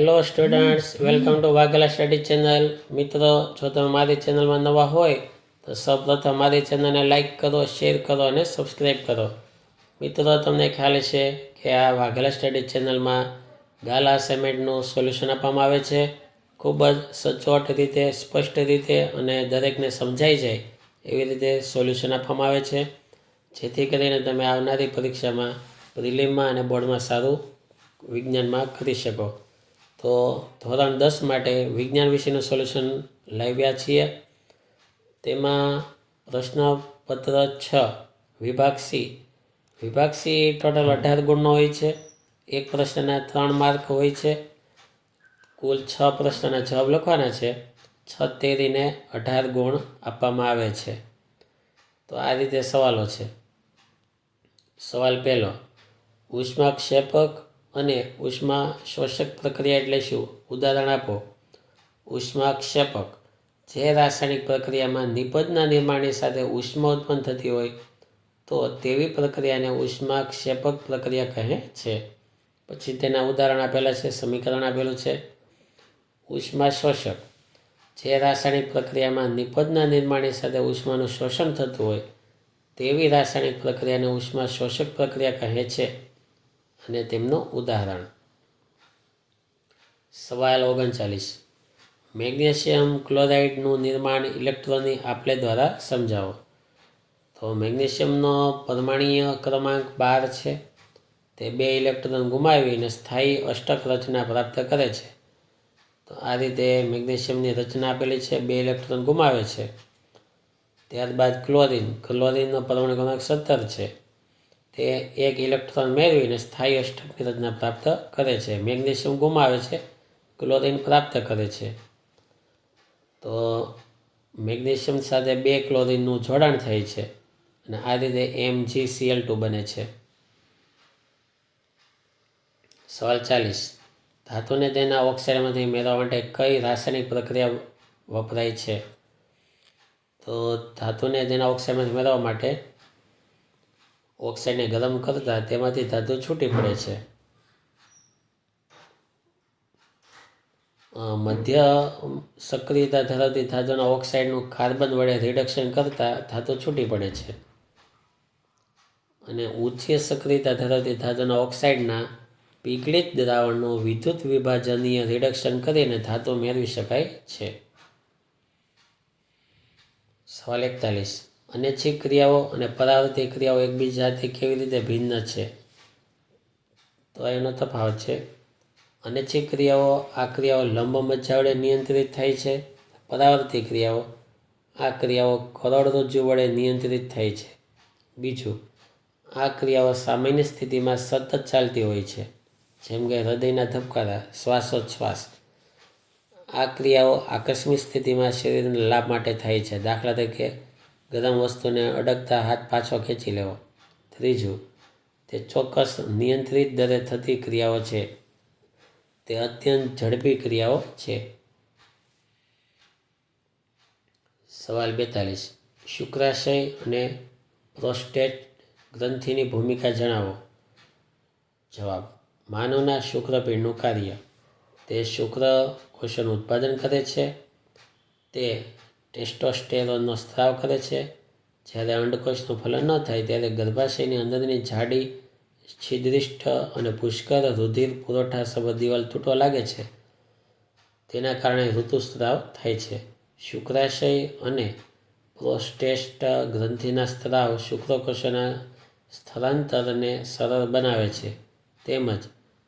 Hello students, welcome to Vaghela study channel. મિત્રો, જો તમે મારી ચેનલમાં નવા હોય તો સૌપ્રથમ મારી ચેનલને લાઇક કરો, શેર કરો અને સબસ્ક્રાઈબ કરો. મિત્રો, તમને ખ્યાલ છે કે આ વાઘેલા સ્ટડી ચેનલમાં ગાલા અસાઇનમેન્ટનું સોલ્યુશન આપવામાં આવે છે. ખૂબ જ સચોટ રીતે, સ્પષ્ટ રીતે અને દરેકને સમજાઈ જાય એવી રીતે સોલ્યુશન આપવામાં આવે છે, જેથી કરીને તમે આવનારી પરીક્ષામાં, પ્રિલિમમાં અને બોર્ડમાં સારું વિજ્ઞાનમાં કરી શકો. તો ધોરણ 10 માટે વિજ્ઞાન વિષયનું સોલ્યુશન લાવ્યા છીએ. તેમાં પ્રશ્નપત્ર 6 વિભાગ સી ટોટલ 18 ગુણનો હોય છે. એક પ્રશ્નના 3 માર્ક હોય છે. કુલ 6 પ્રશ્નના જવાબ લખવાના છે. 6 તેરીને 18 ગુણ આપવામાં આવે છે. તો આ રીતે સવાલો છે. સવાલ પહેલો, ઉષ્માક્ષેપક અને ઉષ્મા શોષક પ્રક્રિયા એટલે શું? ઉદાહરણ આપો. ઉષ્માક્ષેપક, જે રાસાયણિક પ્રક્રિયામાં નિપજના નિર્માણની સાથે ઉષ્મા ઉત્પન્ન થતી હોય તો તેવી પ્રક્રિયાને ઉષ્માક્ષેપક પ્રક્રિયા કહે છે. પછી તેના ઉદાહરણ આપેલા છે, સમીકરણ આપેલું છે. ઉષ્મા શોષક, જે રાસાયણિક પ્રક્રિયામાં નિપજના નિર્માણની સાથે ઉષ્માનું શોષણ થતું હોય તેવી રાસાયણિક પ્રક્રિયાને ઉષ્મા શોષક પ્રક્રિયા કહે છે. અને તેમનું ઉદાહરણ. સવાલ 39, મેગ્નેશિયમ ક્લોરાઇડનું નિર્માણ ઇલેક્ટ્રોનની આપલે દ્વારા સમજાવો. તો મેગ્નેશિયમનો પરમાણ્વીય ક્રમાંક 12 છે. તે 2 ઇલેક્ટ્રોન ગુમાવીને સ્થાયી અષ્ટક રચના પ્રાપ્ત કરે છે. તો આ રીતે મેગ્નેશિયમની રચના આપેલી છે, 2 ઇલેક્ટ્રોન ગુમાવે છે. ત્યારબાદ ક્લોરીનનો પરમાણુ ક્રમાંક 17 છે. તે 1 ઇલેક્ટ્રોન મેળવીને સ્થાયી અષ્ટકની રચના પ્રાપ્ત કરે છે. મેગ્નેશિયમ ગુમાવે છે, ક્લોરીન પ્રાપ્ત કરે છે. તો મેગ્નેશિયમ સાથે 2 ક્લોરીનનું જોડાણ થાય છે અને આ રીતે MgCl2 બને છે. સવાલ 40, ધાતુને તેના ઓક્સાઇડમાંથી મેળવવા માટે કઈ રાસાયણિક પ્રક્રિયા વપરાય છે? તો ધાતુને તેના ઓક્સાઇડમાંથી મેળવવા માટે ઓક્સાઇડને ગરમ કરતાં તેમાંથી ધાતુ છૂટી પડે છે. મધ્ય સક્રિયતા ધરાવતી ધાતુના ઓક્સાઇડનું કાર્બન વડે રિડક્શન કરતાં ધાતુ છૂટી પડે છે. અને ઉચ્ચ સક્રિયતા ધરાવતી ધાતુના ઓક્સાઇડના પીગળિત દ્રાવણનું વિદ્યુત વિભાજનીય રિડક્શન કરીને ધાતુ મેળવી શકાય છે. સવાલ 41, અનૈચ્છિક ક્રિયાઓ અને પરાવર્તિત ક્રિયાઓ એકબીજાથી કેવી રીતે ભિન્ન છે? તો એનો તફાવત છે. અનૈચ્છિક ક્રિયાઓ, આ ક્રિયાઓ લંબ મજ્જા વડે નિયંત્રિત થાય છે. પરાવર્તિત ક્રિયાઓ, આ ક્રિયાઓ કરોડરજ્જુ વડે નિયંત્રિત થાય છે. બીજું, આ ક્રિયાઓ સામાન્ય સ્થિતિમાં સતત ચાલતી હોય છે, જેમ કે હૃદયના ધબકારા, શ્વાસોચ્છ્વાસ. આ ક્રિયાઓ આકસ્મિક સ્થિતિમાં શરીરને લાભ માટે થાય છે. દાખલા તરીકે ગરમ વસ્તુને અડકતા હાથ પાછો ખેંચી લેવો. ત્રીજું, તે ચોક્કસ નિયંત્રિત દરે થતી ક્રિયાઓ છે. તે અત્યંત ઝડપી ક્રિયાઓ છે. સવાલ 42, શુક્રાશય અને પ્રોસ્ટેટ ગ્રંથિની ભૂમિકા જણાવો. જવાબ, માનવના શુક્રપિંડનું કાર્ય. તે શુક્રકોષોનું ઉત્પાદન કરે છે. તે ટેસ્ટોસ્ટેરોનનો સ્ત્રાવ કરે છે. જ્યારે અંડકોષનું ફલન ન થાય ત્યારે ગર્ભાશયની અંદરની જાડી, છિદ્રિષ્ઠ અને પુષ્કળ રુધિર પુરવઠા સભર દિવાલ તૂટવા લાગે છે. તેના કારણે ઋતુસ્રાવ થાય છે. શુક્રાશય અને પ્રોસ્ટેટ ગ્રંથિના સ્ત્રાવ શુક્રકોષોના સ્થળાંતરને સરળ બનાવે છે તેમજ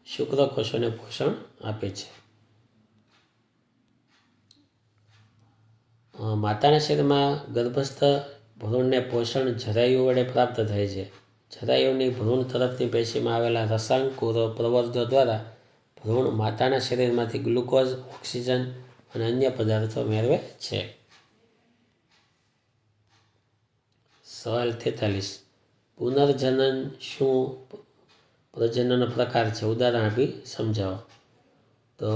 શુક્રકોષોને પોષણ આપે છે. માતાના શરીરમાં ગર્ભસ્થ ભ્રૂણને પોષણ જરાયુ વડે પ્રાપ્ત થાય છે. જરાયુની ભ્રૂણ તરફની પેશીમાં આવેલા રસાંકુરો પ્રવર્ધો દ્વારા ભ્રૂણ માતાના શરીરમાંથી ગ્લુકોઝ, ઓક્સિજન અને અન્ય પદાર્થો મેળવે છે. સવાલ 43, પુનર્જનન શું પ્રજનનનો પ્રકાર છે? ઉદાહરણ આપી સમજાવો. તો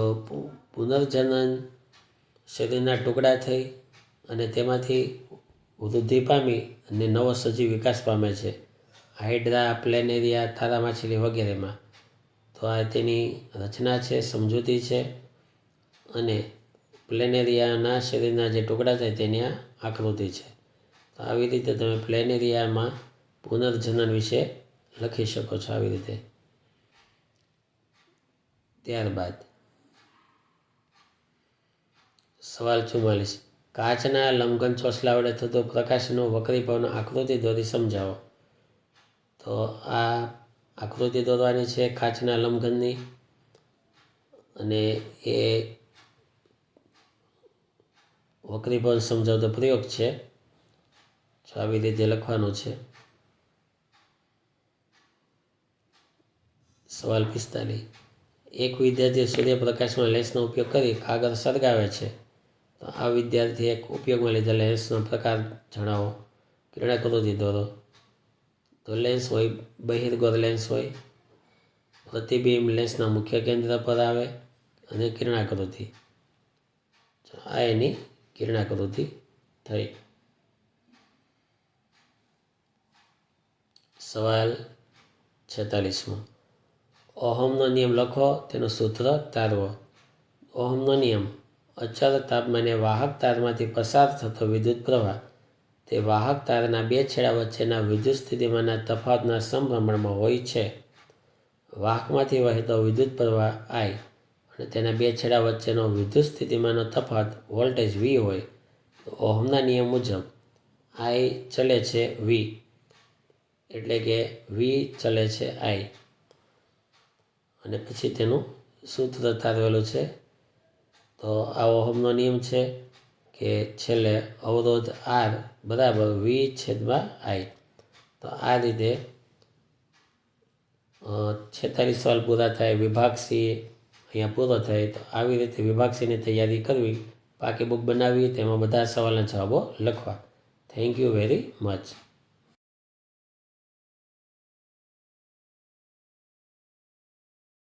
પુનર્જનન શરીરના ટુકડા થઈ અને તેમાંથી વૃદ્ધિ પામી અને નવો સજીવ વિકાસ પામે છે. હાઇડ્રા, પ્લેનેરિયા, તારા માછલી વગેરેમાં. તો આ તેની રચના છે, સમજૂતી છે અને પ્લેનેરિયાના શરીરના જે ટુકડા થાય તેની આ આકૃતિ છે. તો આવી રીતે તમે પ્લેનેરિયામાં પુનર્જનન વિશે લખી શકો છો આવી રીતે. ત્યારબાદ સવાલ 44, કાચના લંબઘન ચોસલા વડે થતો પ્રકાશનો વક્રીભાવનો આકૃતિ દોરી સમજાવો. તો આ આકૃતિ દોરવાની છે કાચના લંબઘનની અને એ વક્રીભાવ સમજાવતો પ્રયોગ છે. જો આવી રીતે લખવાનું છે. સવાલ 45, એક વિદ્યાર્થી સૂર્યપ્રકાશમાં લેન્સનો ઉપયોગ કરી કાગળ સળગાવે છે. તો આ વિદ્યાર્થી એક ઉપયોગમાં લીધેલા લેન્સનો પ્રકાર જણાવો. કિરણાકૃતિ દોરો. તો લેન્સ હોય બહિર્ગોળ લેન્સ હોય, પ્રતિબિંબ લેન્સના મુખ્ય કેન્દ્ર પર આવે અને કિરણાકૃતિ. આ એની કિરણાકૃતિ થઈ. સવાલ 46, ઓહમનો નિયમ લખો, તેનું સૂત્ર તારવો. ઓહમનો નિયમ, અચળ તાપમાને વાહક તારમાંથી પસાર થતો વિદ્યુત પ્રવાહ તે વાહક તારના બે છેડા વચ્ચેના વિદ્યુત સ્થિતિમાનના તફાવતના સમપ્રમાણમાં હોય છે. વાહકમાંથી વહેતો વિદ્યુત પ્રવાહ I અને તેના બે છેડા વચ્ચેનો વિદ્યુત સ્થિતિમાનનો તફાવત વોલ્ટેજ V હોય તો ઓહમના નિયમ મુજબ I ચલે છે V, એટલે કે V ચલે છે I. અને પછી તેનું સૂત્ર તારવેલું છે. તો આ ઓહમનો નિયમ છે કે છેલ્લે અવરોધ R બરાબર V/I. તો આ રીતે 46 સવાલ પૂરા થાય. વિભાગ C અહીંયા પૂરો થાય. તો આવી રીતે વિભાગ Cની તૈયારી કરવી, પાકી બુક બનાવી, તેમાં બધા સવાલના જવાબો લખવા. Thank you very much.